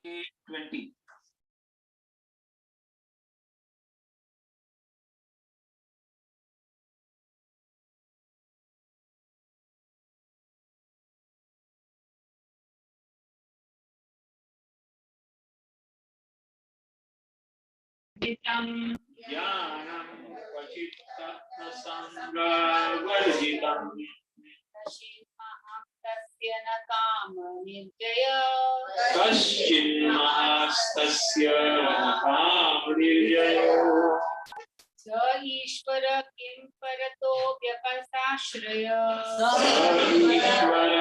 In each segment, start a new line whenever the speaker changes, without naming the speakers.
20. Jnanam Vachittasamravarjitam Kaschinmahastasya Nakamnirjayo
ईश्वर किं परतो व्यपसाश्रय
ईश्वर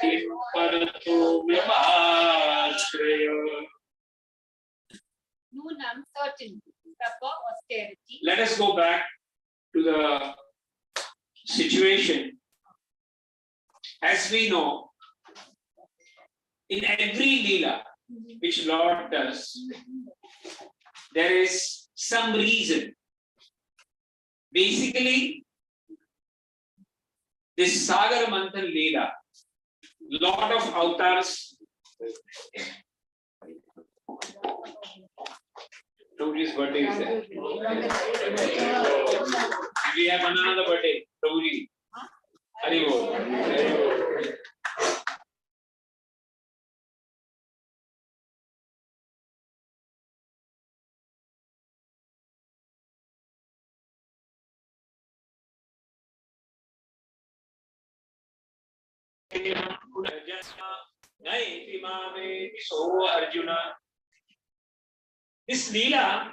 किं परतो व्यपाश्रय.
Nunam certainty, proper austerity.
Let us go back to the situation. As we know, in every Leela which Lord does, there is some reason. Basically, this Sagar Manthan Leela, lot of avatars. Prabhuji's birthday is there. We have another birthday, Prabhuji. Hari Bol. Arjuna. This Leela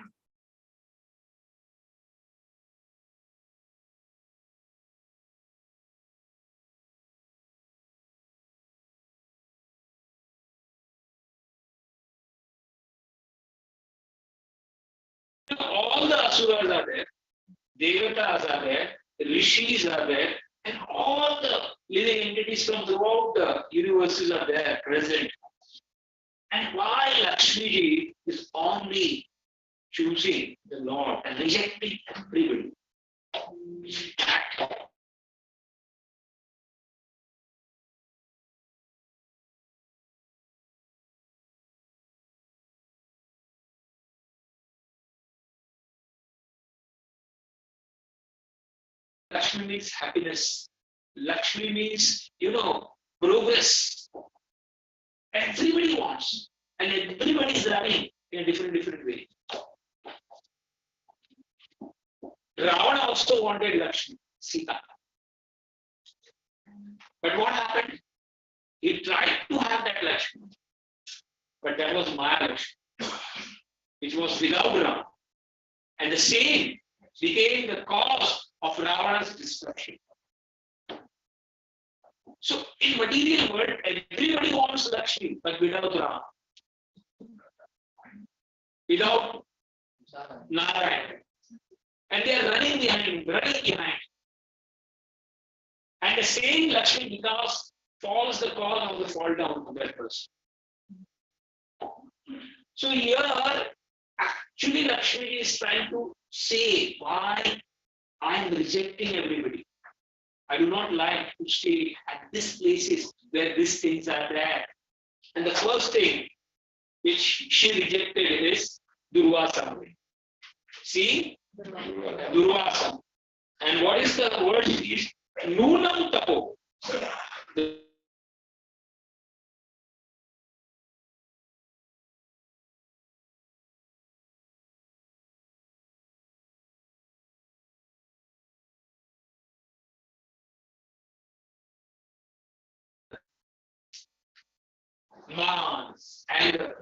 all the asuras are there, devatas are there, rishis are there, and all the living entities from throughout the universes are there present. And why Lakshmi Ji is only choosing the Lord and rejecting everybody? Lakshmi means happiness. Lakshmi means, progress. Everybody wants, and everybody is running in a different way. Ravana also wanted Lakshmi, Sita. But what happened? He tried to have that Lakshmi, but that was Maya Lakshmi, which was without Ram. And the same became the cause of Ravana's destruction. So in material world, everybody wants Lakshmi, but without Ram, without Narayan. And they are running behind. And the same Lakshmi falls the cause of the fall down of that person. So here, actually Lakshmi is trying to say why I am rejecting everybody. I do not like to stay at these places where these things are there. And the first thing which she rejected is Durvasa. See? Durvasa. And what is the word? Is Nunam Tapo. And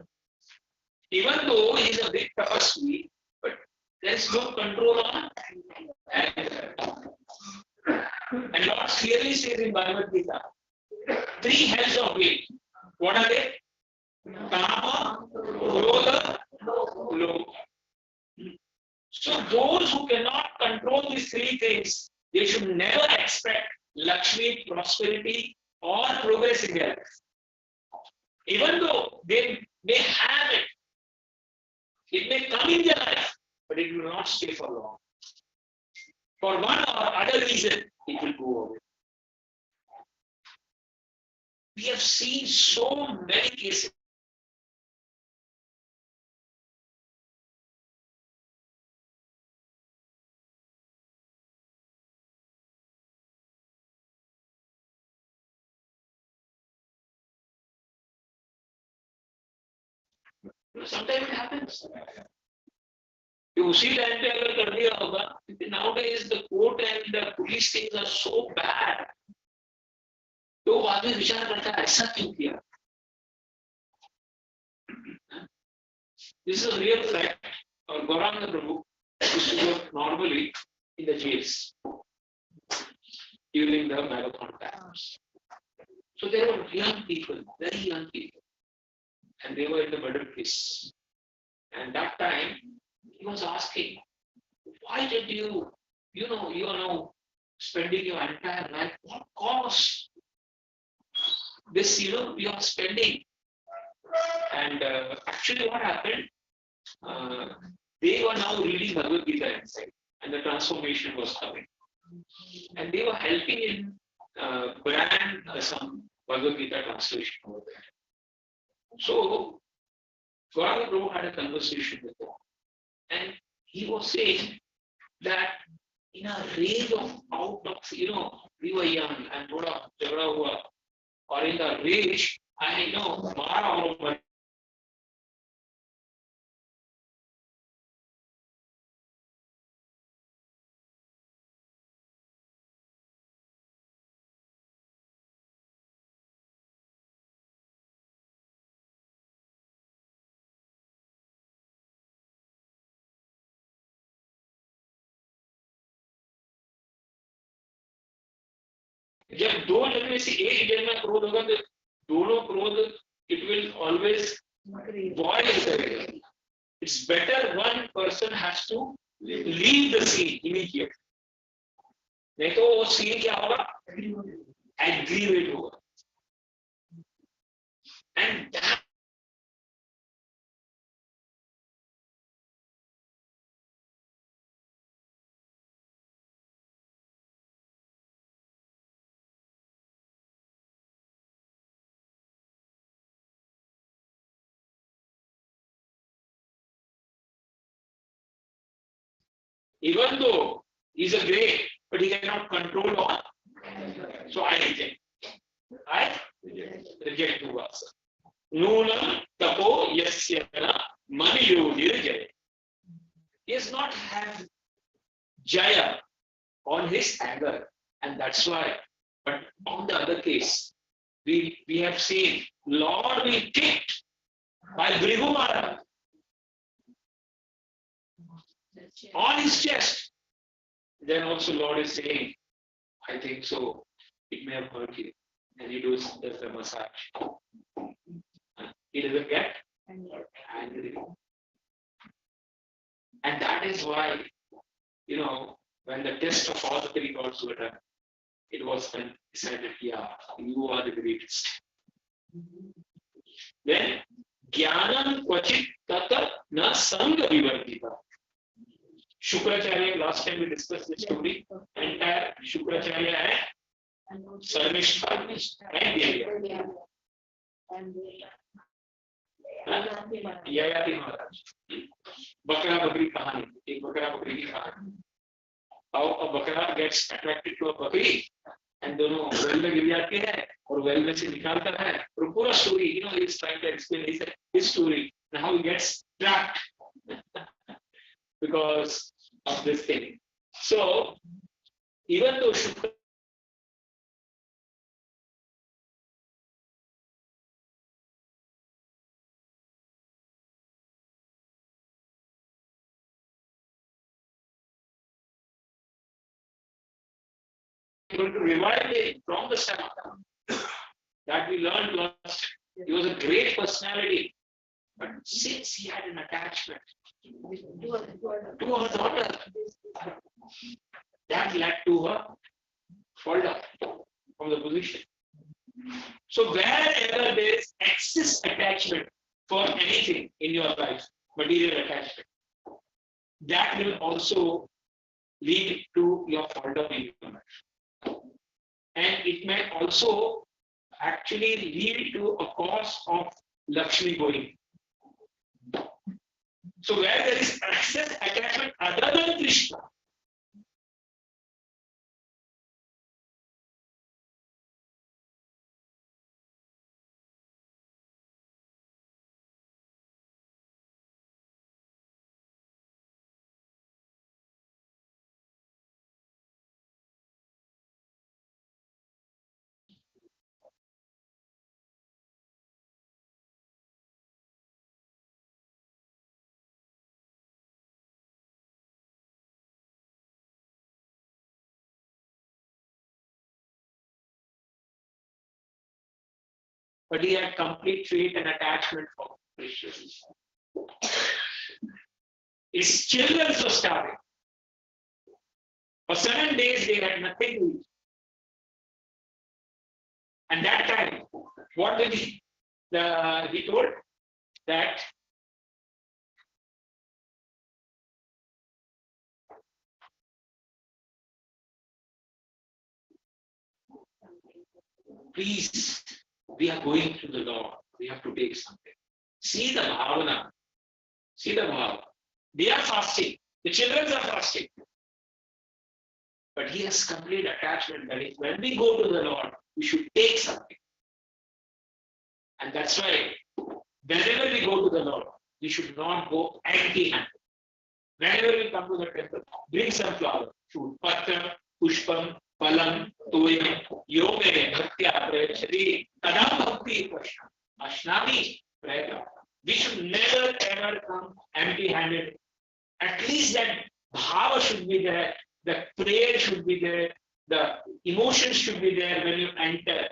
even though he is a big tapasvi, but there is no control on anger. And Lord clearly says in Bhagavad Gita, 3 hells of will. What are they? Kama, Krodha, Lobha. So those who cannot control these 3 things, they should never expect Lakshmi, prosperity, or progress in their life. Even though they may have it, it may come in their life, but it will not stay for long. For one or other reason, it will go away. We have seen so many cases But sometimes it happens. कि उसी time पे अगर कर दिया होगा, nowadays the court and the police things are so bad. तो आदमी विचार करता है ऐसा क्यों किया? This is a real fact. Gauranga Prabhu used to work normally in the jails during the marathon times. So there were young people, very young people, and they were in the murder case. And that time he was asking, why did you are now spending your entire life, what caused this, you are spending? And actually what happened, they were now reading Bhagavad Gita inside, and the transformation was coming. And they were helping in brand some Bhagavad Gita translation over there. So Gauranga Prabhu had a conversation with them, and he was saying that in a rage of we were young and thoda jagda hua, or in the rage, I know mara aur जब दो जन में से एक जन में क्रोध होगा तो दोनों क्रोध it will always boil करेगा. It's better one person has to leave the scene immediately. नहीं तो वो scene क्या होगा? Aggravate होगा. And that even though he's a great, but he cannot control all. So I reject. I reject the verse. Nunam tapo yasyana maniyo nirjaya. He does not have jaya on his anger, and that's why. But on the other case, we have seen Lord be kicked by Brihu Maharaj on his chest. Then also Lord is saying, I think so, it may have hurt you. And he does the massage. He doesn't get angry. And that is why, when the test of all the three gods were done, it was then decided, yeah, you are the greatest. Then, Jnanam Kvachit Tata Na Sangha Vivartita. Shukracharya, last time we discussed this story, entire Shukracharya and Sarnishtha and Devya. Yayati Maharaj. Bakra Bakri Kahani. एक बकरा बकरी की कहानी. How a बकरा gets attracted to a बकरी and दोनों well में गिर जाते हैं और वेल में से निकालता है और पूरा story, he's trying to explain his story and how he gets trapped because of this thing. So even though Shukra able to revive him from the stomach, that we learned last. He was a great personality, but since he had an attachment to her daughter, that led to her fall down from the position. So wherever there is excess attachment for anything in your life, material attachment, that will also lead to your fall down in your life. And it may also actually lead to a cause of Lakshmi going. So where there is excess attachment other than Krishna, but he had complete faith and attachment for Krishna. His children were starving. For 7 days they had nothing to eat. And that time, what did he told that please, we are going to the Lord. We have to take something. See the bhavana. See the bhava. They are fasting. The children are fasting. But he has complete attachment. That is, when we go to the Lord, we should take something. And that's why, whenever we go to the Lord, we should not go empty-handed. Whenever we come to the temple, bring some flower, fruit, patra, pushpam, palam, toyam, yoga, bhaktya, prayachati, tadam bhakti prashna, ashnami, prayata. We should never ever come empty-handed. At least that bhava should be there, the prayer should be there, the emotions should be there when you enter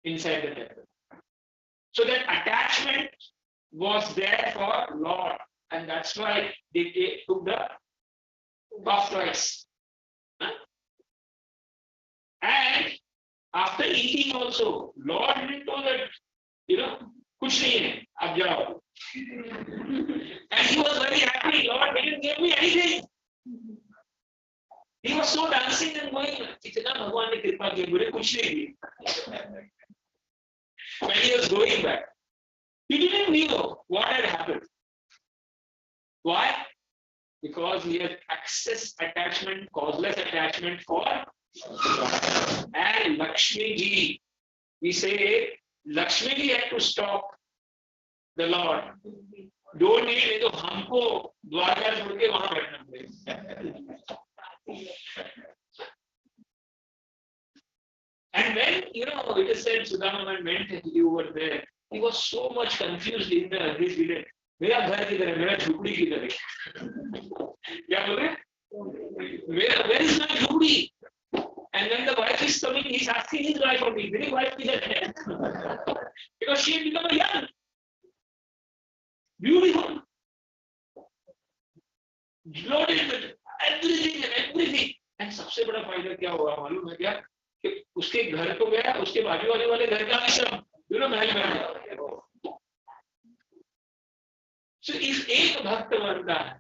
inside the temple. So that attachment was there for Lord, and that's why they took the puff rice. Huh? And after eating also, Lord didn't know that, kuch nahi hai, ab jao. And he was very happy. Lord didn't give me anything. He was so dancing and going, "Kitna Bhagwan ne kripa ki, mujhe kuch nahi diya." When he was going back, he didn't know what had happened. Why? Because he had excess attachment, causeless attachment for God. And Lakshmi ji, we say Lakshmi ji had to stop the Lord. Don't need to हमको द्वारका छोड़ के वहां बैठना पड़ेगा. And when it is said Sudama went and you were there, he was so much confused in his village. मेरा घर किधर है, मेरा झुपड़ी किधर है? क्या बोल रहे? Where is my झुपड़ी? And when the wife is coming, he's asking his wife only, मेरी wife किधर है? Because she had become young, beautiful, loaded with everything. And सबसे बड़ा फायदा क्या हुआ मालूम है क्या? कि उसके घर तो गया, उसके बाजू वाले घर का भी सब महल बना. So if एक भक्त बनता है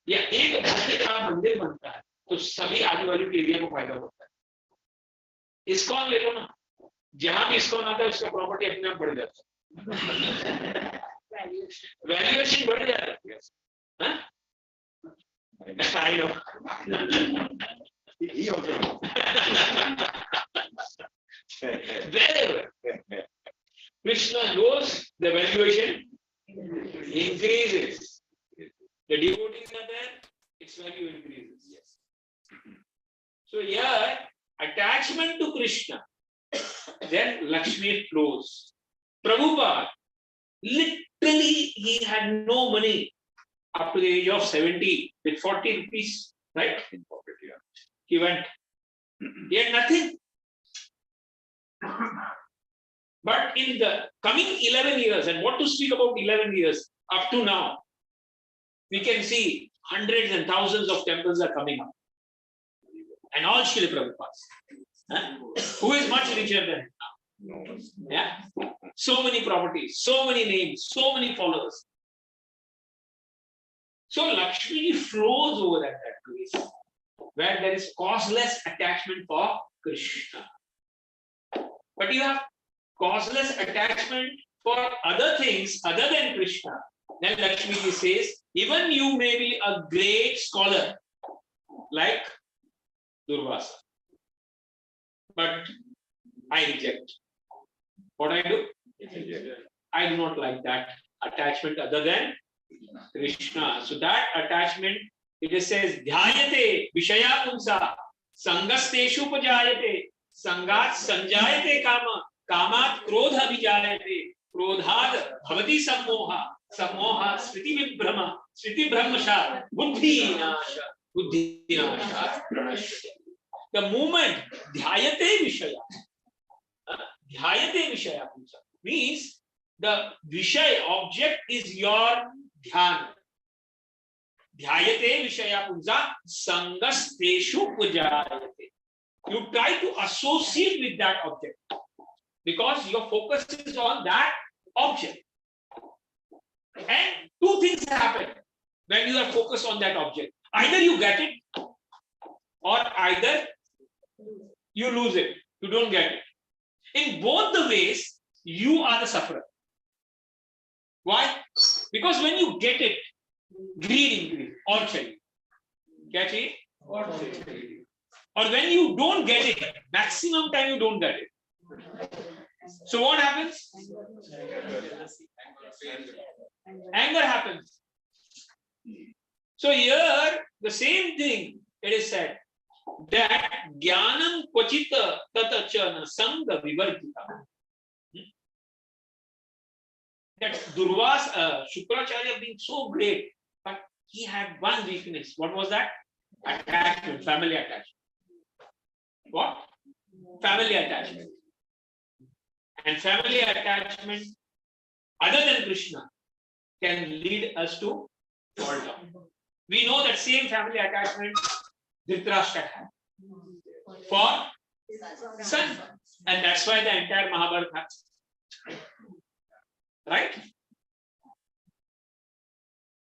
या एक भक्त का मंदिर बनता है, तो सभी आजू बाजू के एरिया को फायदा होता है. इस्कॉन ले लो ना, जहां भी इस्कॉन आता है उसका प्रॉपर्टी अपने आप बढ़ जाता है, वैल्यूएशन बढ़ जाता है. I know. Wherever Krishna goes, the valuation increases. The devotees are there, its value increases. Yes. So here, attachment to Krishna, then Lakshmi flows. Prabhupada, literally, he had no money up to the age of 70 with 40 rupees, right? He went. He had nothing. But in the coming 11 years, and what to speak about 11 years, up to now, we can see hundreds and thousands of temples are coming up. And all Srila Prabhupada. Huh? Who is much richer than him now? Yeah? So many properties, so many names, so many followers. So Lakshmi flows over at that place where there is causeless attachment for Krishna. But you have causeless attachment for other things other than Krishna. Then Lakshmi says, even you may be a great scholar like Durvasa, but I reject. What I do? I do not like that attachment other than Krishna. So that attachment, it says, Dhyayate Vishaya Punsa Sangasteshu Pajayate Sangat Sanjayate Kama Kamat Krodha Vijayate Krodhad Bhavati Sammoha Sammoha Smriti Vibhrama Smriti Brahmasha Buddhi Nasha Buddhi Nasha. The moment Dhyayate Vishaya, Dhyate Vishaya Puja means the Vishay object is your Dhyan. Dhyayate Vishaya Puja Sangasteshu Pujayate. You try to associate with that object because your focus is on that object. And two things happen when you are focused on that object. Either you get it or either you lose it. You don't get it. In both the ways, you are the sufferer. Why? Because when you get it, greed increases. Or चाहिए. क्या चाहिए? Or when you don't get it, maximum time you don't get it. So what happens? Anger happens. So here, the same thing, it is said that jnanam kvachita tatachana sanga vivarjita. That Durvasa, Shukracharya being so great, but he had one weakness. What was that? Attachment, family attachment. What? Family attachment. And family attachment, other than Krishna, can lead us to fall down. We know that same family attachment Dhritarashtra had for son. And that's why the entire Mahabharata happens. Right?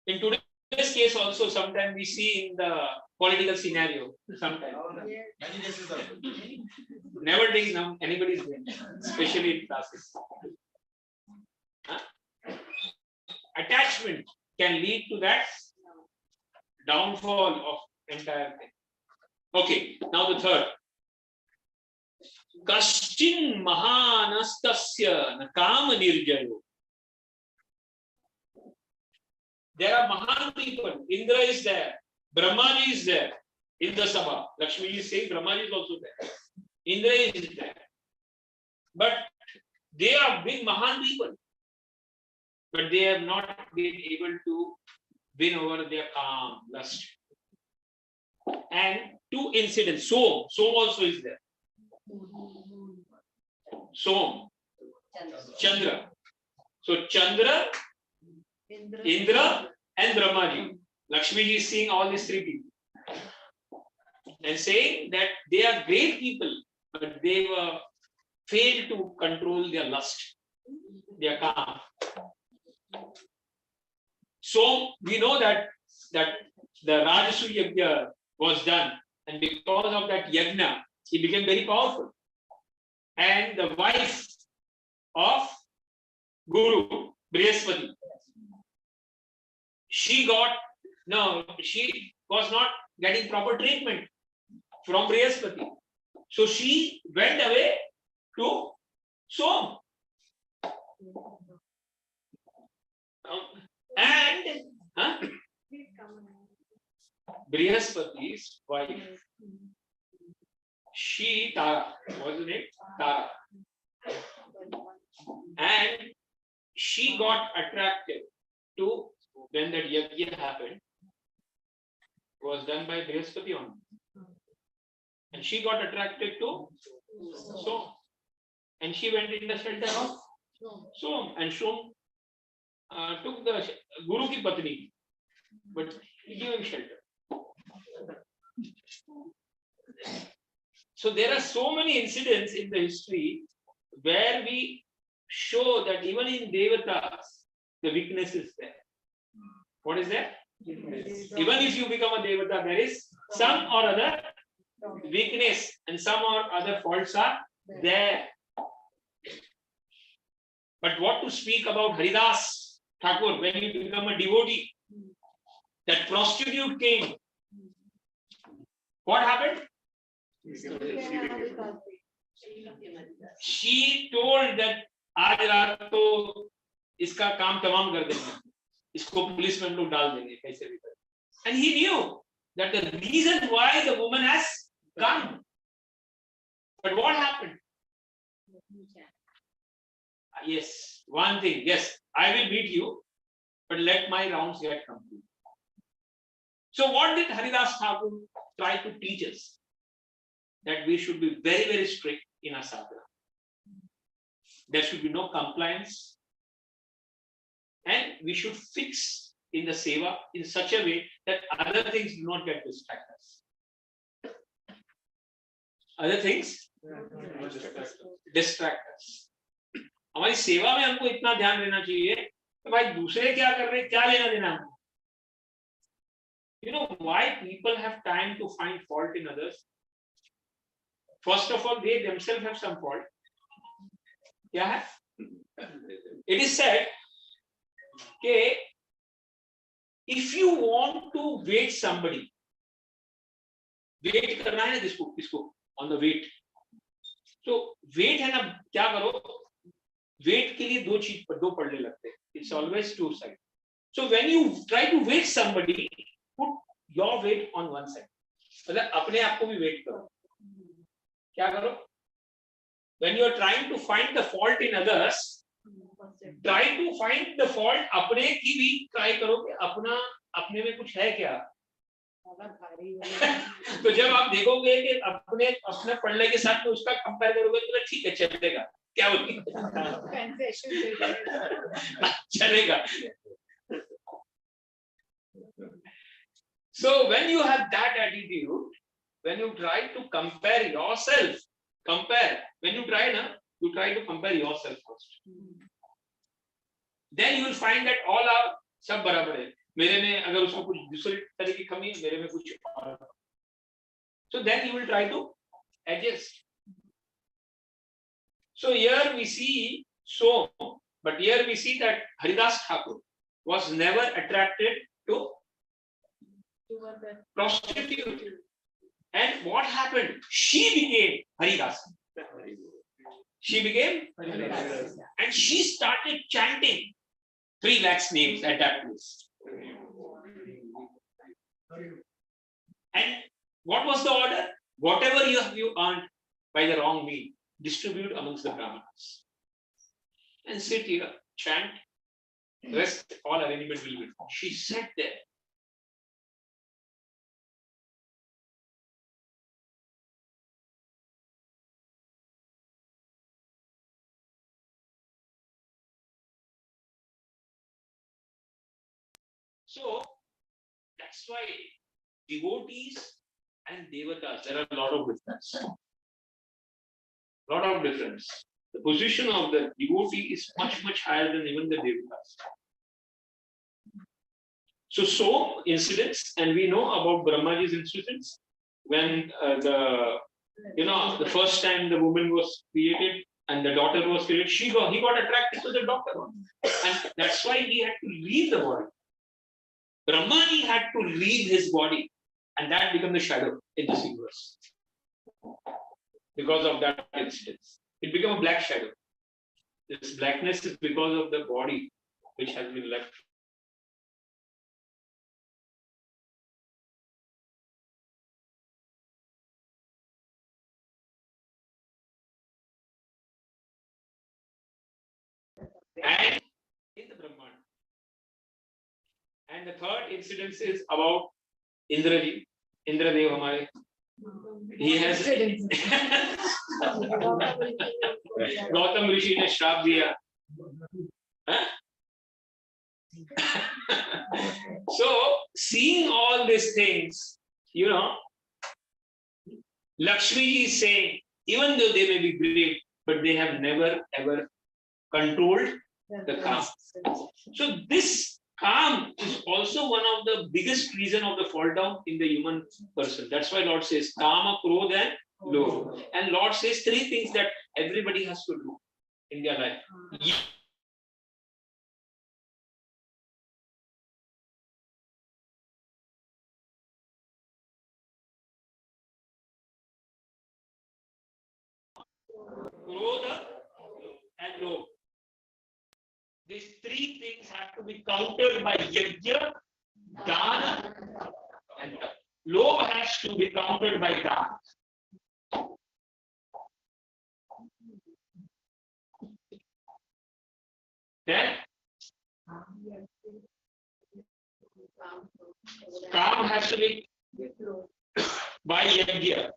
In today's case also, sometimes we see in the political scenario, sometimes. Never take anybody's name, especially in classes. Huh? Attachment can lead to that downfall of entire thing. Okay, now the third. Kaschin mahanastasya nakama nirjayo. There are Mahan people. Indra is there. Brahmaji is there in the Sabha. Lakshmi is saying Brahmaji is also there. Indra is there. But they are big Mahan people. But they have not been able to win over their calm, lust. And two incidents. Som also is there. Som, Chandra. So Chandra, Indra and Brahmaji. Lakshmi is seeing all these three people and saying that they are great people, but they were failed to control their lust, their calm. So we know that the Rajasu Yajna was done, and because of that Yajna, he became very powerful. And the wife of Guru, Brihaspati, she was not getting proper treatment from Brihaspati. So she went away to Som. And Brihaspati's wife, she, Tara, wasn't it? Tara. And she got attracted to, when that yajna happened, was done by Brihaspati only. And she got attracted to Som. And she went in the shelter of Som. And Som took the Guru ki patni, but he gave him shelter. So there are so many incidents in the history where we show that even in Devatas, the weakness is there. What is there? Even if you become a Devata, there is some or other weakness and some or other faults are there. But what to speak about Haridas Thakur when you become a devotee? That prostitute came. What happened? She told that आज रात तो इसका काम तमाम कर देंगे, इसको police में हम लोग डाल देंगे कैसे भी कर. And he knew that the reason why the woman has come. But what happened? Yes, one thing. Yes, I will beat you, but let my rounds get complete. So what did Haridas Thakur try to teach us? That we should be very, very strict in our sadhana. There should be no compliance. And we should fix in the seva in such a way that other things do not get distract us. Other things distract us. हमारी सेवा में हमको इतना ध्यान देना चाहिए कि भाई दूसरे क्या कर रहे हैं, क्या लेना देना हमको. You know why people have time to find fault in others? First of all, they themselves have some fault. क्या है? It is said कि if you want to wait somebody, wait करना है ना किसको on the wait. So wait है ना, क्या करो? Wait के लिए दो पढ़ने लगते हैं. It's always two sides. So when you try to wait somebody, put your weight on one side. मतलब अपने आप को भी wait करो. क्या करो? When you are trying to find the fault in others, try to find the fault अपने की भी try करो कि अपने में कुछ है क्या. तो जब आप देखोगे कि अपने पढ़ने के साथ में उसका कंपेयर करोगे तो ठीक है चलेगा. क्या बोलती चलेगा. So when you have that attitude, when you try to compare yourself, when you try to compare yourself first. Then you will find that all are सब बराबर है. मेरे में अगर उसको कुछ दूसरी तरह की कमी है, मेरे में कुछ और. So then you will try to adjust. So here we see but here we see that Haridas Thakur was never attracted to prostitute. And what happened? She became Haridas. She became Haridas. And she started chanting 3 lakhs names at that place. And what was the order? Whatever you earned by the wrong means, distribute amongst the Brahmanas. And sit here, chant. Rest, all arrangement will be done. She sat there. So that's why devotees and devatas, there are a lot of difference. The position of the devotee is much, much higher than even the devatas. So incidents, and we know about Brahmaji's incidents when the first time the woman was created and the daughter was created, he got attracted to the daughter, and that's why he had to leave the body. Brahmaji had to leave his body, and that became the shadow in this universe. Because of that incident, it became a black shadow. This blackness is because of the body which has been left. And in the Brahman. And the third incident is about Indraji. Indradev Hamare. He has Gautam Rishi ने श्राप दिया. So seeing all these things, Lakshmi is saying, even though they may be great, but they have never ever controlled the calm. So this calm is also one of the biggest reason of the fall down in the human person. That's why Lord says Kama, Krodha and Lobha. And Lord says 3 things that everybody has to do in their life. Krodha and Lobha. These 3 things have to be countered by Yajna, Dana and Tapa. Lobha has to be countered by Dana. Then Kam has to be by Yajna.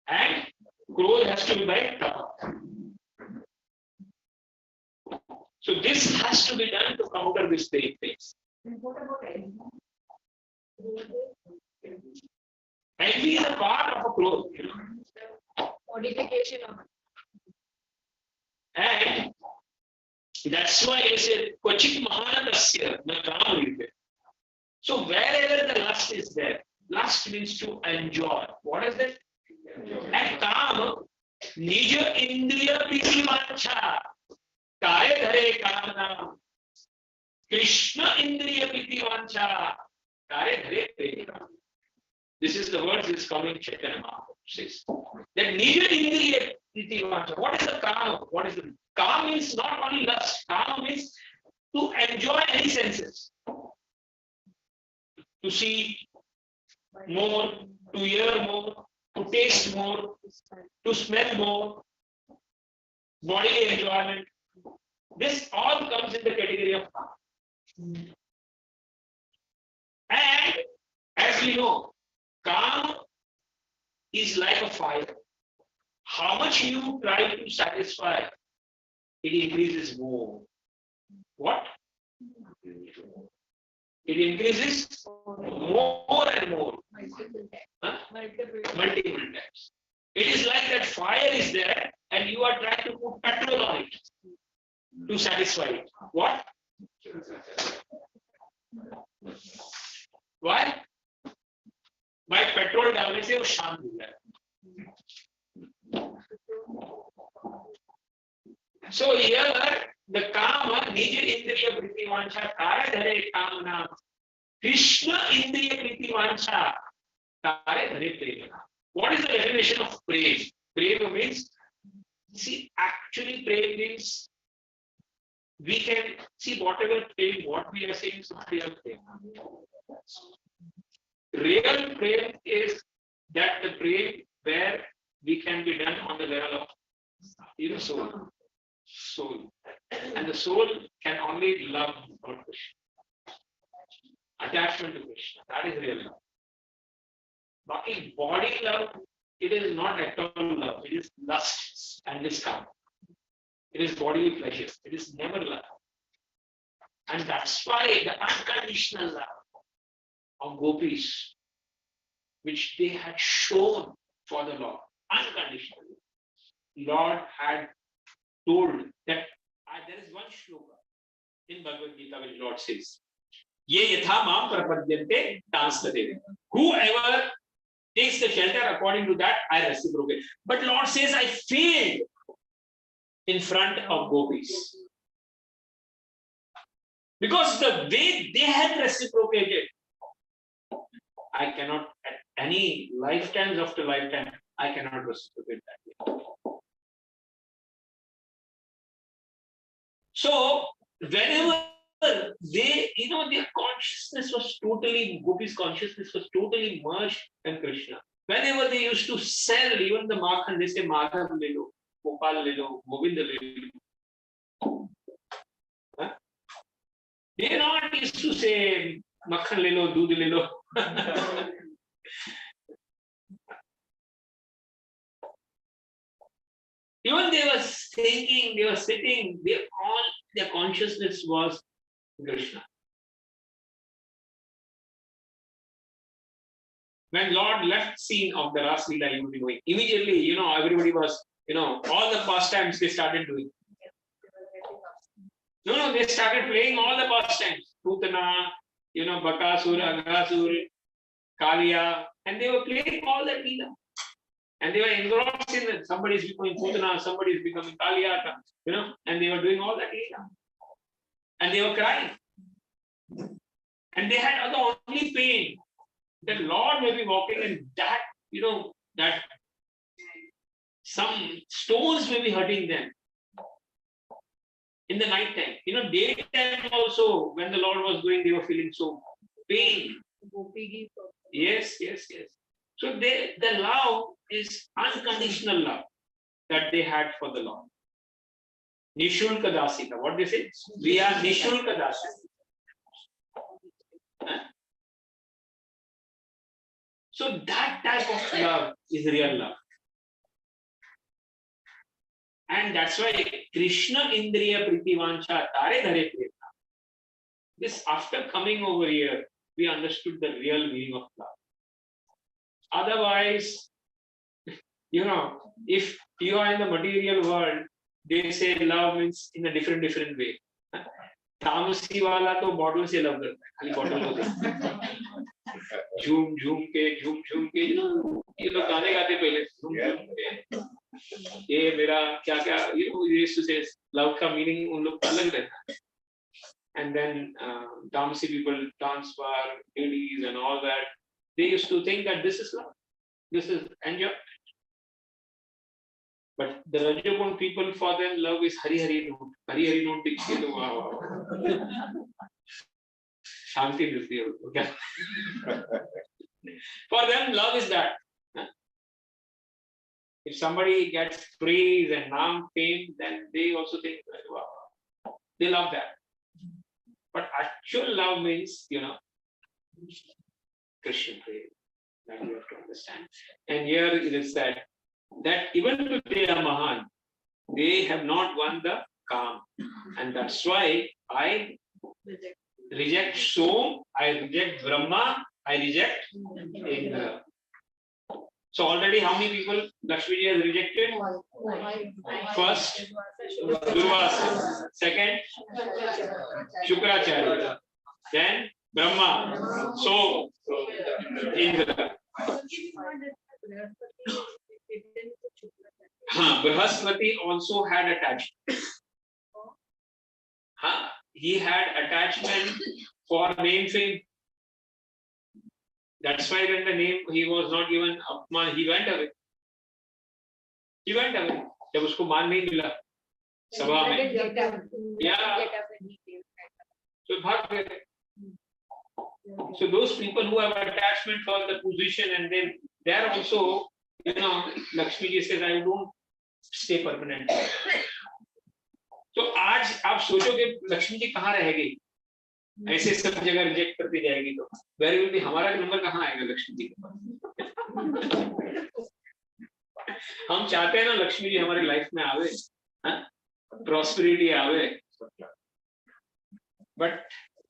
And Growth has to be by tapa. So this has to be done to counter this things. Envy is a part of a growth.
Modification of.
And that's why I said, Kochik Mahanadasya, the Kam. So wherever the lust is there, lust means to enjoy. What is that? And Kam, Nija Indriya Priti Vancha, Kare Dhare Kamana, Krishna Indriya Priti Vancha, Kare Dhare Prema. This is the words is coming Chaitanya Mahaprabhu says. That Nija Indriya Priti Vancha. What is the Kam? What is the Kam means not only lust, Kam means to enjoy any senses. To see more, to hear more, to taste more, to smell more, bodily enjoyment. This all comes in the category of Kam. And as we know, Kam is like a fire. How much you try to satisfy, it increases more. What? It increases more and more. Huh? Multiple times. It is like that fire is there and you are trying to put petrol on it to satisfy it. What? Why? By petrol डालने से वो शांत हो जाए. So here the Kama, Nija Indriya Priti Vancha, Kare Dhare Kamana, Krishna Indriya Priti Vancha, Kare Dhare Prema. What is the definition of praise? Prema means, see, actually praise means we can see whatever praise, what we are saying is not real praise. Real praise is that the praise where we can be done on the level of soul. Soul. And the soul can only love Lord Krishna. Attachment to Krishna. That is real love. But in body love, it is not at all love. It is lust and discount. It is bodily pleasure. It is never love. And that's why the unconditional love of gopis, which they had shown for the Lord, unconditionally. Lord had told that there is one shloka in Bhagavad Gita which Lord says, Ye yatha mam prapadyante tanstate. Whoever takes the shelter according to that, I reciprocate. But Lord says, I failed in front of gopis. Because the way they had reciprocated, I cannot, at any lifetimes after lifetime, I cannot reciprocate that way. So, whenever they, their consciousness was totally, Gopi's consciousness was totally merged in Krishna. Whenever they used to sell even the Makhan, they say Madhav Lelo, Gopal Lelo, Govinda Lelo. Huh? They not used to say Makhan Lelo, Doodh Lelo. Even they were thinking, they were sitting, all their consciousness was Krishna. When Lord left scene of the Ras Leela, he would be going. Immediately, everybody was, all the pastimes they started doing. No, they started playing all the pastimes. Putana, Bakasur, Aghasur, Kaliya, and they were playing all that Leela. And they were engrossed in it. Somebody is becoming Putana, somebody is becoming Kaliya, and they were doing all that Leela. And they were crying. And they had the only pain. The Lord may be walking and that, that some stones may be hurting them. In the night time. Daytime also, when the Lord was going, they were feeling so pain. Yes. So the love is unconditional love that they had for the Lord. Nishulka Dasika. What they say? We are Nishulka Dasika. Huh? So that type of love is real love. And that's why Krishna Indriya Pritivancha Tare Dhare Preta. This, after coming over here, we understood the real meaning of love. Otherwise, if you are in the material world, they say love means in a different way. तामसी वाला तो bottle से love करता है, खाली bottle को देखता झूम झूम के ये लोग गाने गाते पहले झूम के ये मेरा क्या से लव का मीनिंग उन लोग अलग रहता है. And then Tamasi people, dance bar, ladies and all that, they used to think that this is love, this is enjoy. But the Rajagun people, for them, love is Hari Hari note. Hari Hari note दिखती तो wow. शांति मिलती है उनको. For them, love is that. If somebody gets praise and naam, fame, then they also think, wow, they love that. But actual love means, Christian praise. That you have to understand. And here it is said that even today are Mahan, they have not won the Kam. And that's why I reject Som, I reject Brahma, I reject Indra. So already how many people Lakshmi has rejected? First, Durvasa. Second, Shukracharya. Then Brahma. So Indra. Brihaspati also had attachment. He had attachment for name fame. That's why when the name he was not given Apman, he went away. He went away. जब उसको मान नहीं मिला सभा में, so भाग गए. So those people who have attachment for the position, and then they are also, Lakshmi ji says, I don't stay permanent. तो आज आप सोचोगे लक्ष्मी जी कहाँ रह गई? ऐसे सब जगह रिजेक्ट करती जाएगी तो वेरी विल बी, हमारा नंबर कहाँ आएगा लक्ष्मी जी के पास? हम चाहते हैं ना लक्ष्मी जी हमारी लाइफ में आवे, प्रॉस्पेरिटी आवे, but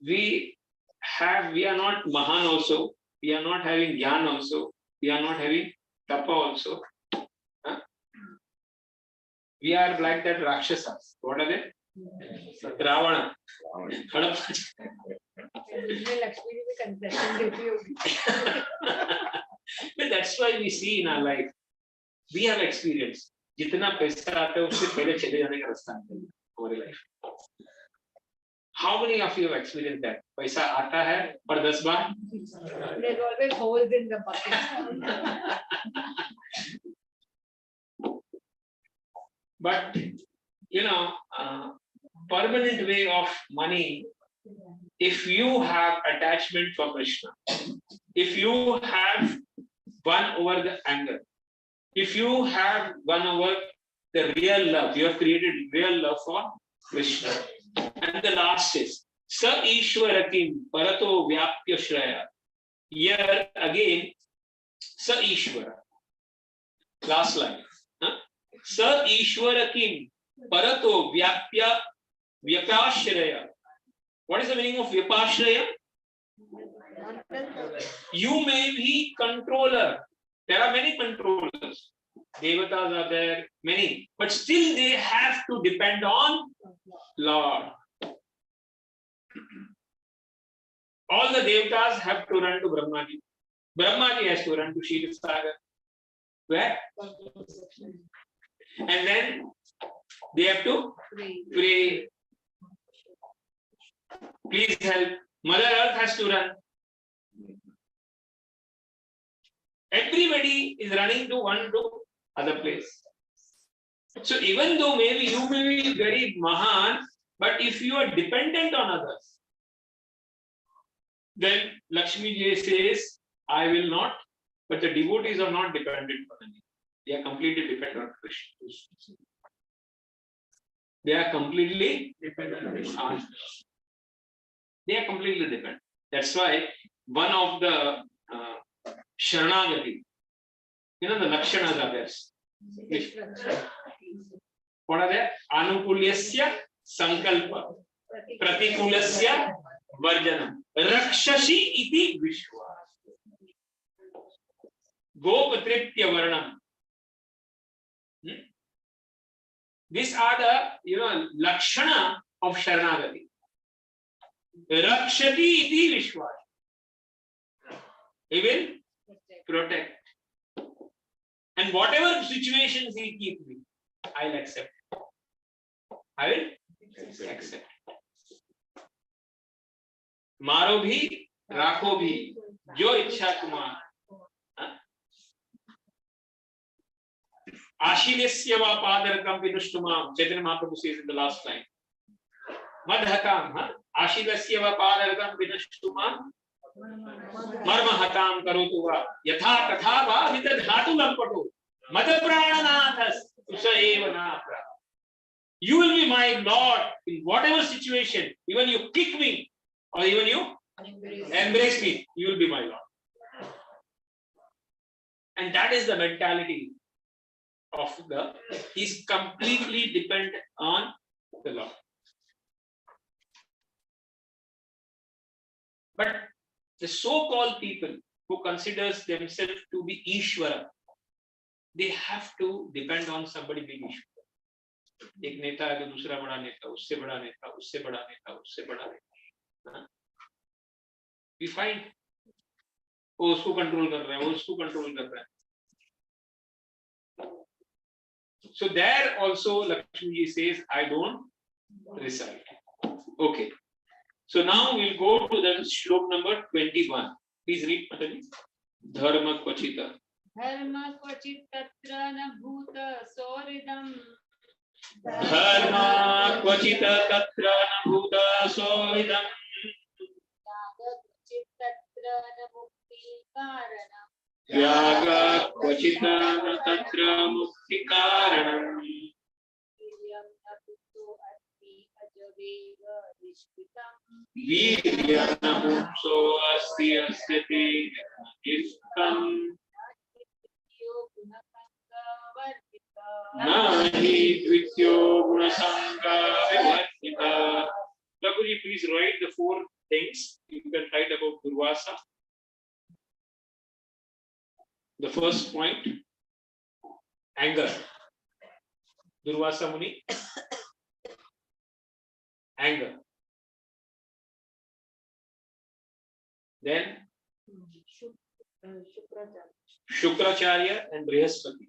we are not Mahan also, we are not having Gyan also, we are not having Tapa also. We are like that Rakshasas. What are they? Ravana. But that's why we see in our life, we have experience. जितना पैसा आता है उससे पहले चले जाने का रास्ता है हमारी life. How many of you have experienced that? पैसा आता है पर 10 बार.
There's always holes in the bucket.
But permanent way of money, if you have attachment for Krishna, if you have won over the anger, if you have won over the real love, you have created real love for Krishna. And the last is Sa Ishwarakim Parato Vyapya Shraya. Here again, Sa Ishwara. Last line. Sa Ishwarakim Parato Vyapashraya. What is the meaning of Vyapashraya? You may be controller. There are many controllers. Devatas are there, many. But still they have to depend on Lord. All the Devatas have to run to Brahmaji. Brahmaji has to run to Kshetrasagar. Where? And then they have to pray. Please help. Mother Earth has to run. Everybody is running to one to other place. So even though maybe you may be very Mahan, but if you are dependent on others, then Lakshmi Ji says, I will not, but the devotees are not dependent on me. They are completely dependent on Krishna. They are completely dependent on Krishna. They are completely dependent. That's why one of the Sharanagati, the Lakshanas are there. What are they? Anukulyasya sankalpa, pratikulasya varjanam, rakshashi iti vishwas, gopatritya varnam. These are the lakshana of Sharanagati. Rakshati iti vishwas. He will protect. And whatever situations he keeps me, I'll accept. I will accept. मारो भी राखो भी जो इच्छा तुम्हार. आशीलस्य वा पादरकं विदुष्टुमां. Chaitanya Mahaprabhu says in the last line. Madhatam. आशीलस्य वा पादरकं विदुष्टुमां. मर्महतां करोतु वा यथा तथा वा विदधातु लंपटो मद प्राणनाथस् स एव नाप्रा. You will be my Lord in whatever situation. Even you kick me or even you embrace me, you will be my Lord. And that is the mentality of he's completely dependent on the Lord. But the so-called people who considers themselves to be Ishvara, they have to depend on somebody being Ishvara. एक नेता है तो दूसरा बड़ा नेता, उससे बड़ा नेता, उससे बड़ा नेता, उससे बड़ा नेता. We find वो उसको कंट्रोल कर रहा है, वो उसको कंट्रोल कर रहा है. So there also Lakshmi ji says, I don't recite. Okay. So now we'll go to the shlok number 21. Please read, Mataji. Dharma kvachita.
Dharma kvachit tatra na bhuta soridam.
Dharma kvachita tatra na bhuta soridam.
Yaga kvachit tatra na mukti karanam.
Yaga kvachita tatra mukti karanam.
Viryam na bhuto asti ajavega vishvitam.
Viryanamupso asti asyate ishtam. Nahi dvityo gunasanga vivartita. Prabhuji, please write the 4 things you can write about Durvasa. The first point, anger. Durvasa Muni, anger. Then Shukracharya and Brihaspati,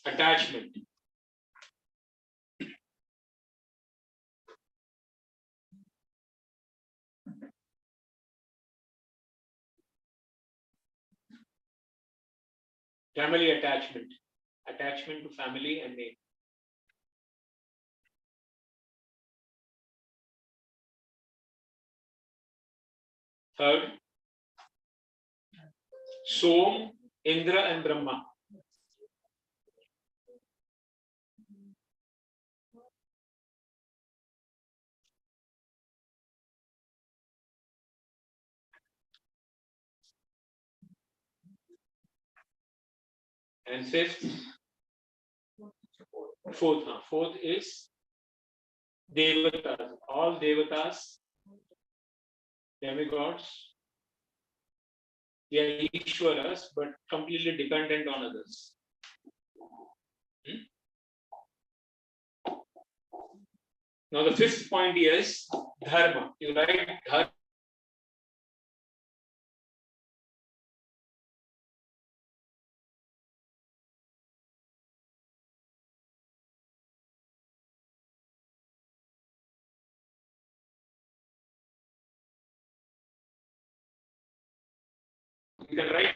attachment. Family attachment, attachment to family and name. Third, Som, Indra and Brahma. And fourth is Devatas. All Devatas, demigods, they are Ishwaras but completely dependent on others. Now the 5th point is Dharma. You write Dharma. You can write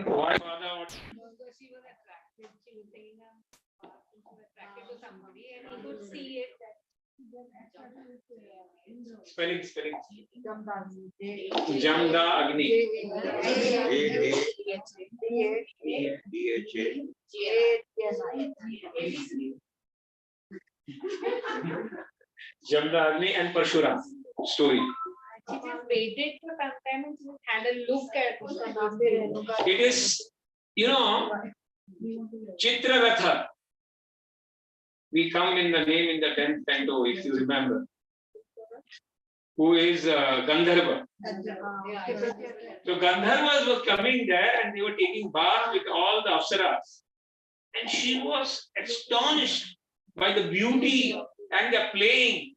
why father.
She was attracted. She was saying she was attracted to somebody, and he could see it.
Spelling. Jamda Agni. Jamdagni and Parshuram story.
She just waited for some time and just had a look at
It is, Chitraratha. We come in the name in the 10th canto, if you remember. Who is Gandharva. So Gandharvas were coming there and they were taking bath with all the Apsaras. And she was astonished by the beauty and the playing.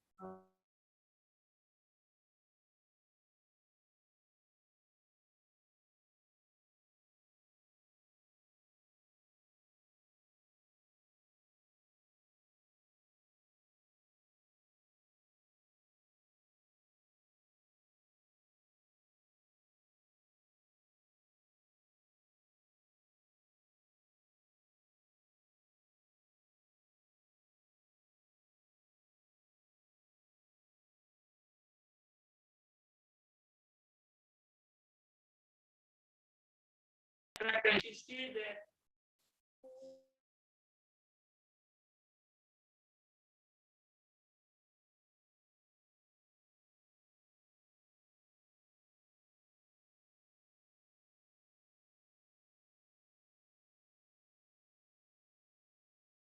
And she stayed there.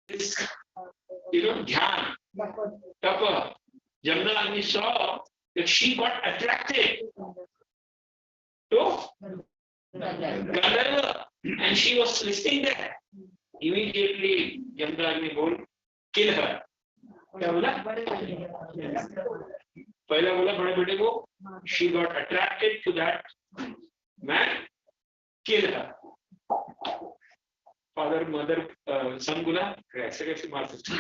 This, Dhyan, Tapa, Jamdagni saw that she got attracted to Gandharva and she was listening there. Immediately, Jamdagni told, kill her. क्या बोला? पहला बोला बड़े बेटे को, she got attracted to that man, kill her. Father, mother, son बोला, ऐसे कैसे मार सकते?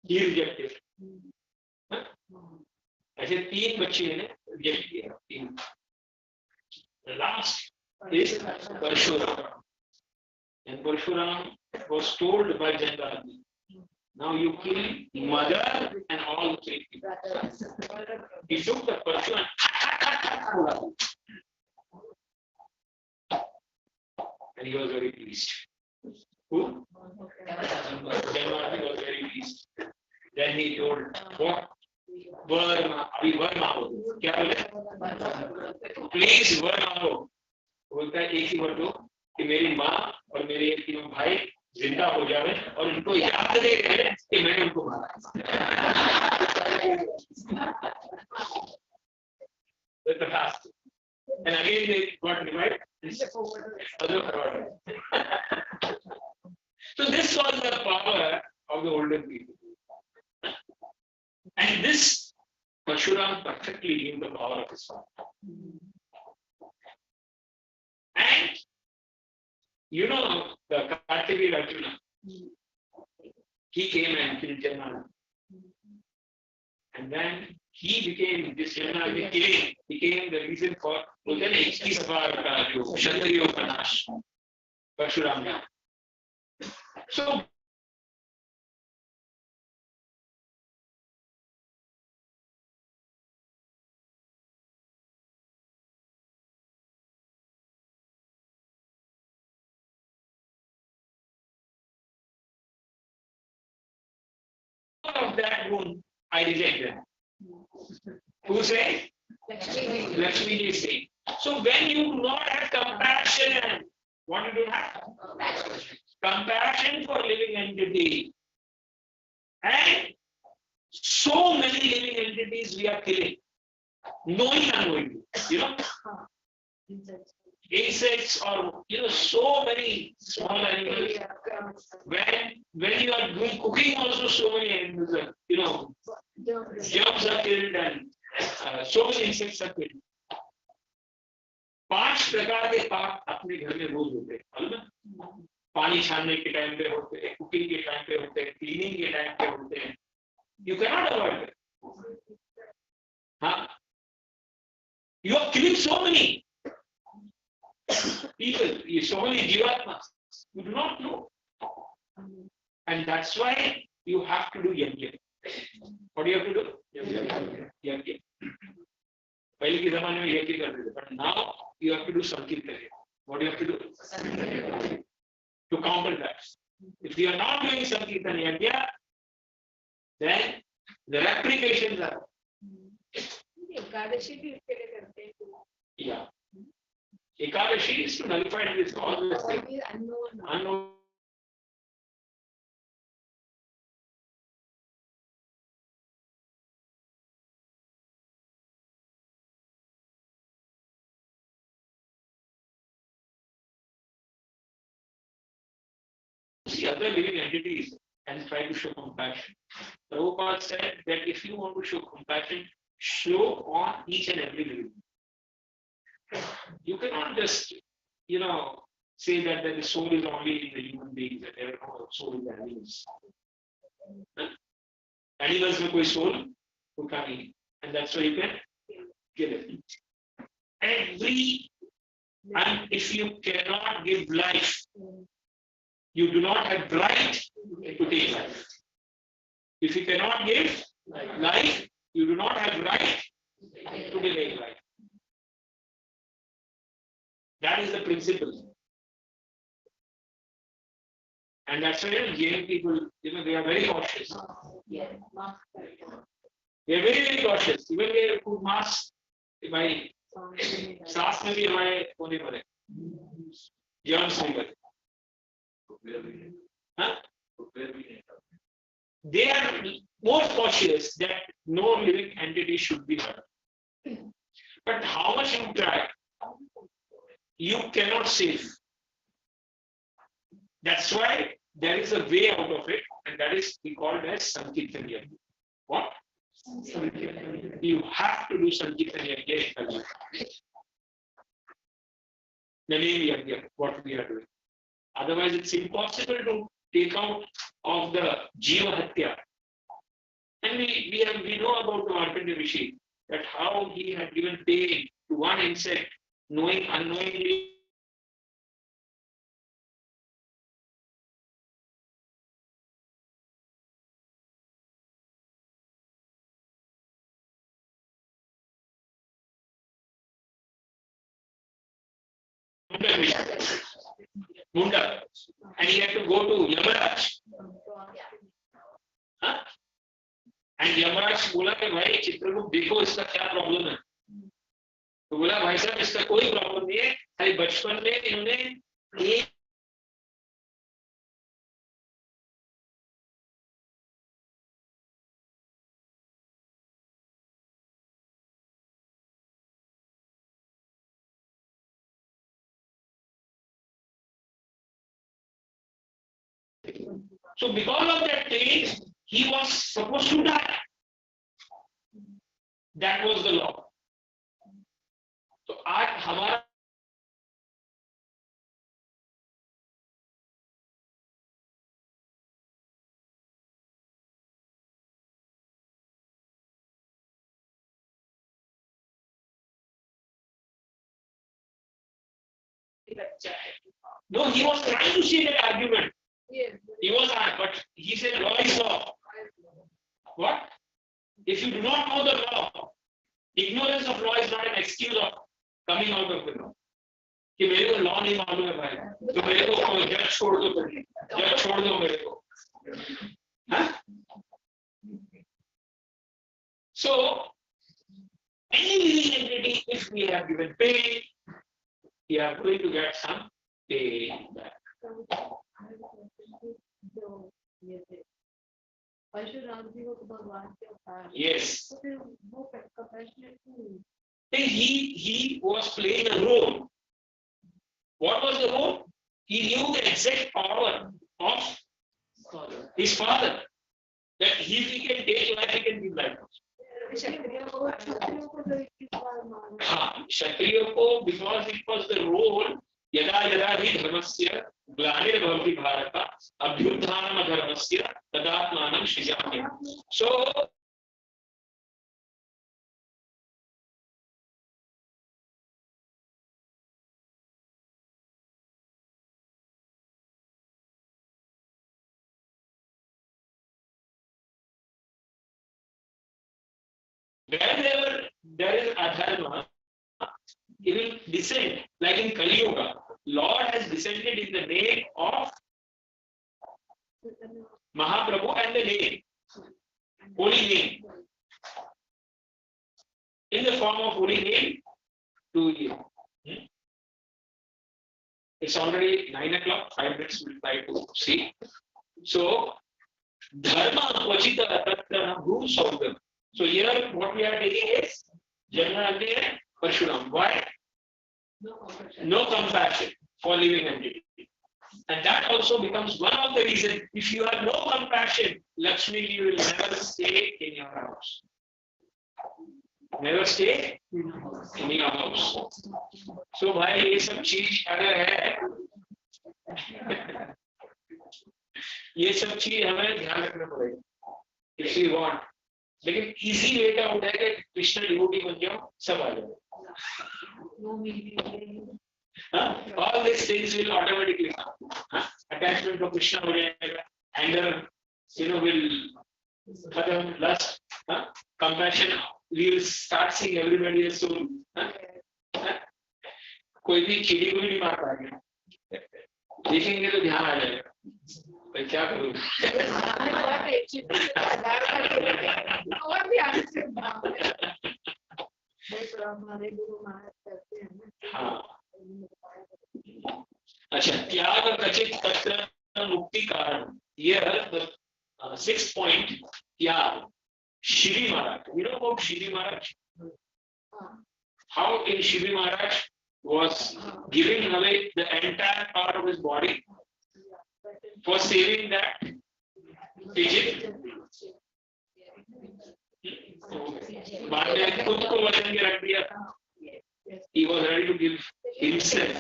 He rejected. ऐसे 3 बच्चे ने reject किया. The last is Parshuram. And Parshuram was told by Jamdagni, now you kill mother and all 3 people. He took the Parshuram and he was very pleased. Who? Jamdagni was very pleased. Then he told, what? अभी वर मांगो. क्या बोले? Please वर मांगो. बोलता है एक ही वर दो कि मेरी माँ और मेरे 3 भाई जिंदा हो जावे और उनको याद नहीं रहे कि मैंने उनको मारा. That's the last. And again they got revived. So this was the power of the older people. And this Parshuram perfectly knew the power of his father. And the Kartikeya Arjuna, he came and killed Jamdagni. And then he became, this Jamdagni killing became the reason for Kshatriyo ka nash. Parshuram. So of that room, I reject them. Who say? Lakshmi is saying. So when you do not have compassion, what you do have? Compassion for living entity. And so many living entities we are killing. Knowing unknowingly. Insects or so many small animals. When you are doing cooking also so many animals are, germs are killed and so many insects are killed. 5 प्रकार के पाप अपने घर में रोज होते हैं. पानी छानने के टाइम पे होते हैं, कुकिंग के टाइम पे होते हैं, क्लीनिंग के टाइम पे होते हैं. You cannot avoid it. You are killing so many people, so many jivatmas. You do not know. And that's why you have to do yajna. What do you have to do? Yajna. पहले के जमाने में यज्ञ करते थे, but now you have to do sankirtan. What do you have to do? To counter that. If you are not doing Sankirtan Yajna, then the replications are.
Ekadashi भी इसके लिए करते हैं.
Yeah. Ekadashi is to nullify this all this thing. Unknown. See other living entities and try to show compassion. Prabhupada said that if you want to show compassion, show on each and every living. You cannot just, say that the soul is only in the human beings and there are no soul in the animals. Animals में कोई soul होता नहीं, and that's why you can kill it. And if you cannot give life, you do not have right to take life. If you cannot give life, you do not have right to delay life. That is the principle. And that's why young people, they are very cautious. They are very, very cautious. Even they put mask. My सास में भी हमारे होने पड़े. Germs नहीं पड़े. They are more cautious that no living entity should be hurt. But how much you try, you cannot save. That's why there is a way out of it, and that is called as Sankirtan Yajna. What? You have to do Sankirtan Yajna. The name Yajna, what we are doing. Otherwise, it's impossible to take out of the Jiva Hatya. And we know about the Markandeya Rishi, that how he had given pain to one insect, unknowingly. Munda, and he had to go to Yamaraj. Huh? And Yamaraj बोला कि भाई चित्रगुप्त देखो इसका क्या problem है. तो बोला भाई साहब इसका कोई प्रॉब्लम नहीं है, खाली बचपन में इन्होंने एक So because of that pain, he was supposed to die. That was the law. So आज हमारा No, he was trying to say that argument.
Yes.
He was, but he said law is law. What? If you do not know the law, ignorance of law is not an excuse of coming out of the law. कि मेरे को law नहीं मालूम है भाई, तो मेरे को जज छोड़ दो, जज छोड़ दो मेरे को. हाँ? So, any living entity, if we have given pain, we are going to get some pain back. Yes. He was playing a role. What was the role? He knew the exact power of his father. That if he can take life, he can give life. Kshatriyo ko, because it was the role, yada yada hi dharmasya glanirvavati bharata abhyutthanam adharmasya tadatmanam srijati. So wherever there is adharma, it will descend, like in Kali Yuga. recited in the name of Mahaprabhu and the name, holy name, in the form of holy name to you. It's already 9 o'clock, 5 minutes we'll try to see. So, Dharma Vachita Tattva Bhu Saudam. So here what we are taking is Janmandi and Parshuram. Why? No compassion for living entity. And that also becomes one of the reasons. If you have no compassion, Lakshmi will never stay in your house. Never stay in your house. So भाई ये सब चीज अगर है ये सब चीज हमें ध्यान रखना पड़ेगा if we want. लेकिन easy way का होता है कि कृष्ण डिवोटी बन जाओ सब आ जाओ. All these things will automatically come. Attachment to Krishna हो जाएगा, anger, will खत्म, lust, compassion, we will start seeing everybody as soul. कोई भी चिड़ी को नहीं मार पाएगा, देखेंगे तो ध्यान आ जाएगा, भाई क्या करूँ? हाँ, अच्छा, त्याग कचित तत्र मुक्ति कारण. Here the 6th point, त्याग. Shri Maharaj, you know about Shri Maharaj? How in Shri Maharaj was giving away the entire part of his body for saving that pigeon. बाद में खुद को वचन के रख दिया. He was ready to give himself.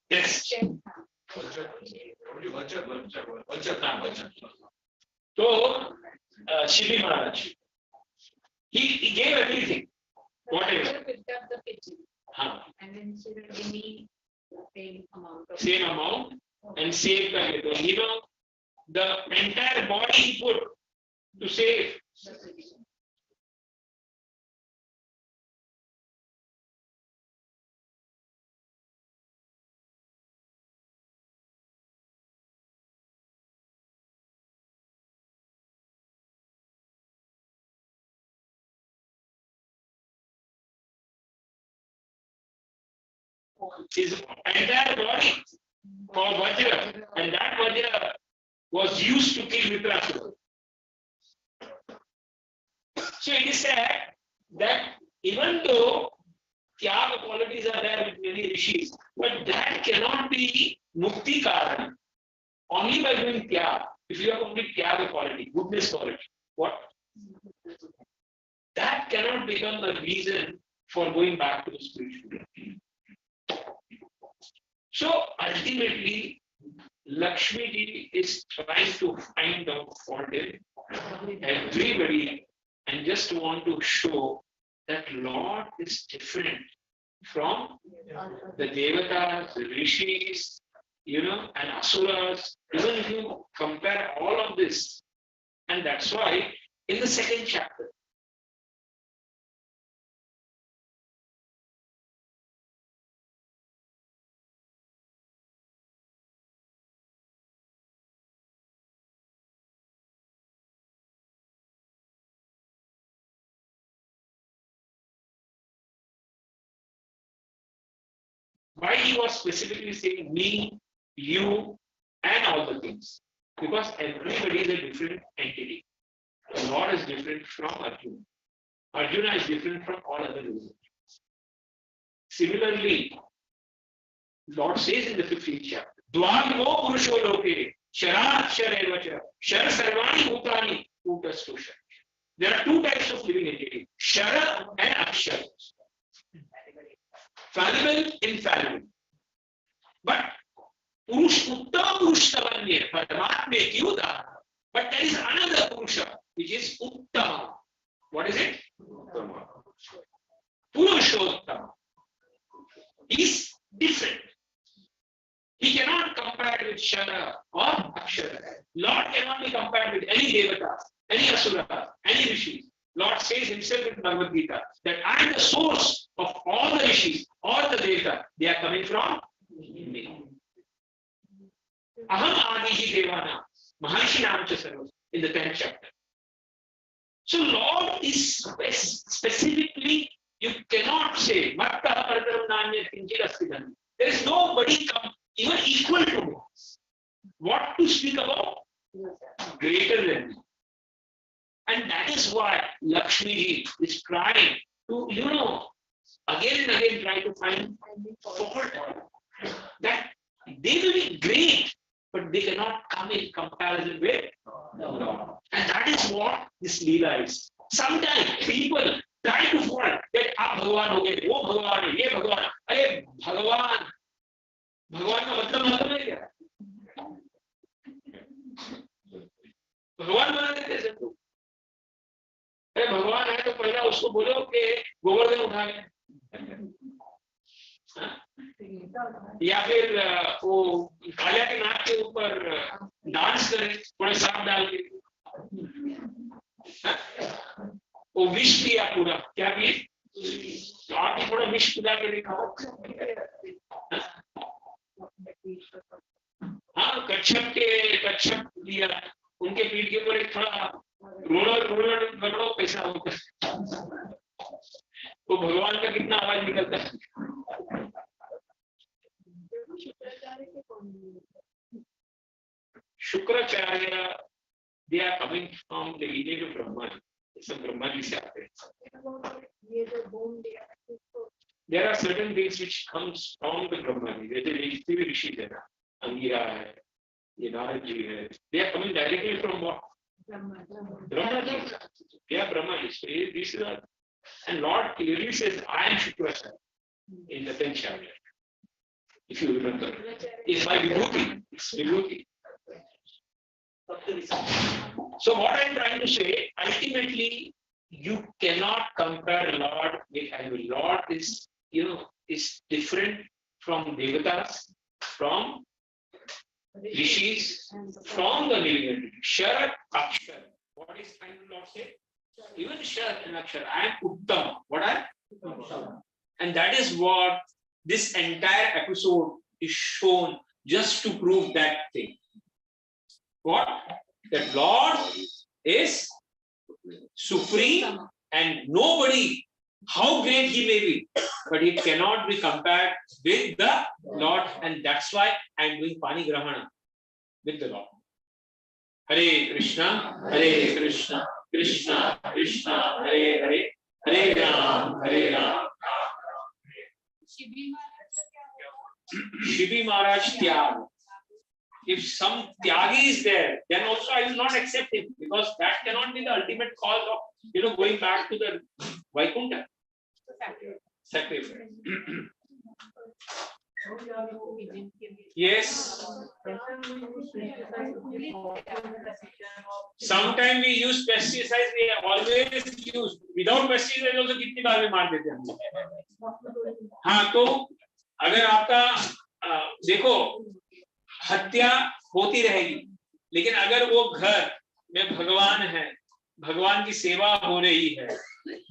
Yes. So Shri Maharaj, he gave everything, whatever. And then she will give me same amount and save the entire body he put to save. His entire body for Vajra, and that Vajra was used to kill Vitrasura. So it is said that even though Tyaga qualities are there with many rishis, but that cannot be Mukti Karan. Only by doing Tyaga, if you have only Tyaga quality, goodness quality, what? That cannot become the reason for going back to the spirituality. So ultimately, Lakshmi ji is trying to find out fault in everybody and just want to show that Lord is different from the Devatas, the Rishis, and Asuras. Even if you compare all of this, and that's why in the 2nd chapter, why he was specifically saying me, you, and all the things? Because everybody is a different entity. The Lord is different from Arjuna. Arjuna is different from all other religions. Similarly, Lord says in the 15th chapter, Dvamo Purusho Loke, Sharat Sharevacha, Shar Sarvani Bhutani, Utastu Shar. There are 2 types of living entity, Shara and Akshara. Fallible, infallible. But Purush Uttama Purushtavanya, Paramatme Kyuda. But there is another Purusha, which is Uttama. What is it? Uttama. Purushottama. He is different. He cannot compare with Shara or Akshara. Lord cannot be compared with any Devatas, any Asura, any Rishis. Lord says himself in Bhagavad Gita that I am the source of all the Rishis, all the Devatas. They are coming from me. Aham Adihi Devana, Maharshinam cha sarva, in the 10th chapter. So Lord is specifically, you cannot say, Matta Paradaram Nanya Kinchit Astidan. There is nobody even equal to me. What to speak about? Greater than me. And that is why Lakshmi is trying to, again and again try to find fault. That they will be great, but they cannot come in comparison with God. And that is what this Leela is. Sometimes people try to fault that आप भगवान हो गए, वो भगवान है, ये भगवान, अरे भगवान, भगवान का मतलब है क्या? भगवान बना देते हैं तुम। अरे भगवान है तो पहले उसको बोलो कि गोवर्धन उठा ले, या फिर वो कालिया के नाक के ऊपर डांस करे थोड़े सांप डाल के, वो विष पिया पूरा, क्या पिए? तो आप थोड़ा विष पिला के दिखाओ। हाँ, कच्छप दिया, उनके पीठ के ऊपर एक थोड़ा रोलर रगड़ो, पैसा होगा। तो भगवान का कितना आवाज निकलता है। Shukracharya, they are coming from the lineage of Brahma. Some Brahma ji se aate hain. There are certain things which comes from the Brahma ji. जैसे ऋषि है, अंगिरा है, ये नारद जी है. They are coming directly from what? Brahma ji. They are Brahma ji. These are, and Lord clearly says, I am Shukracharya in the 10th chapter. If you remember, it's my vibhuti. It's vibhuti. So what I am trying to say, ultimately, you cannot compare Lord with Anu. Lord is, is different from Devatas, from Rishis, from the living entity. Shar, Akshar. What is trying to Lord say? Even Shar and Akshar, I am Uttam. What I am? And that is what this entire episode is shown, just to prove that thing. What? That Lord is supreme and nobody, how great he may be, but it cannot be compared with the Lord, and that's why I am doing Pani Grahana with the Lord. Hare Krishna, Krishna Krishna, Hare Hare, Hare Ram. Shibi Maharaj Tyag. If some Tyagi is there, then also I will not accept him, because that cannot be the ultimate cause of, going back to the Vaikuntha. Sacrifice. Yes. Sometimes we use pesticides, we always use, without pesticides also कितनी बार में मार देते हैं। हाँ, तो अगर आपका देखो, हत्या होती रहेगी, लेकिन अगर वो घर में भगवान है, भगवान की सेवा हो रही है,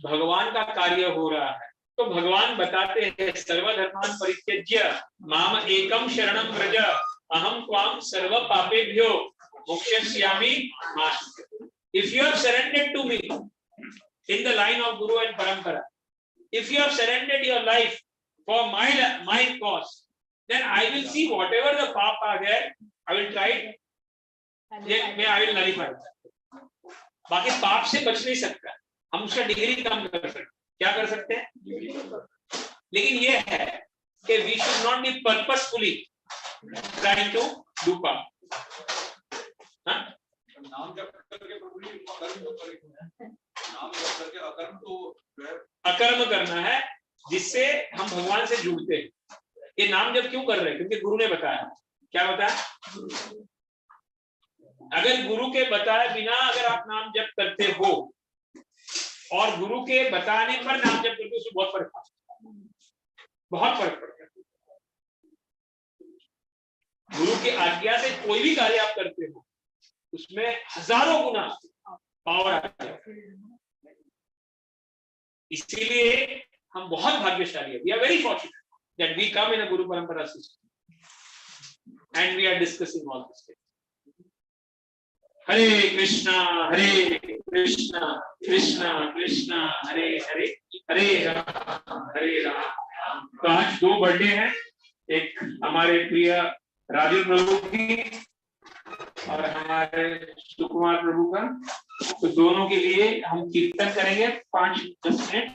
भगवान का कार्य हो रहा है, तो भगवान बताते हैं सर्वधर्मान परित्यज्य माम एकम शरणम व्रज अहम त्वाम सर्व पापेभ्यो मोक्षयिष्यामि मा. If you have surrendered to me in the line of Guru and Parampara, if you have surrendered your life for my cause, then I will see whatever the paap are there, I will try it, I will nullify it. बाकी पाप से बच नहीं सकता, हम उसका degree कम कर सकते, क्या कर सकते हैं, लेकिन ये है कि we should not be purposefully trying to do पाप.
नाम जप करके अकर्म तो
अकर्म करना है, जिससे हम भगवान से जुड़ते हैं. ये नाम जप क्यों कर रहे हैं? क्योंकि गुरु ने बताया. क्या बताया? अगर गुरु के बताए बिना अगर आप नाम जप करते हो और गुरु के बताने पर नाम जप करते हो, उसमें बहुत फर्क पड़ता है, बहुत फर्क पड़ता है. गुरु की आज्ञा से कोई भी कार्य आप करते हो, उसमें हजारों गुना पावर आता है. इसीलिए हम बहुत भाग्यशाली हैं. We are very fortunate that we come in a Guru Parampara system. and we are discussing all this things. Hare Krishna, Krishna Krishna, Hare Hare, Hare Rama, Hare Rama. तो आज दो बर्थडे हैं, एक हमारे प्रिय राजीव प्रभु की और हमारे सुकुमार प्रभु का। तो दोनों के लिए हम कीर्तन करेंगे 5-10 मिनट।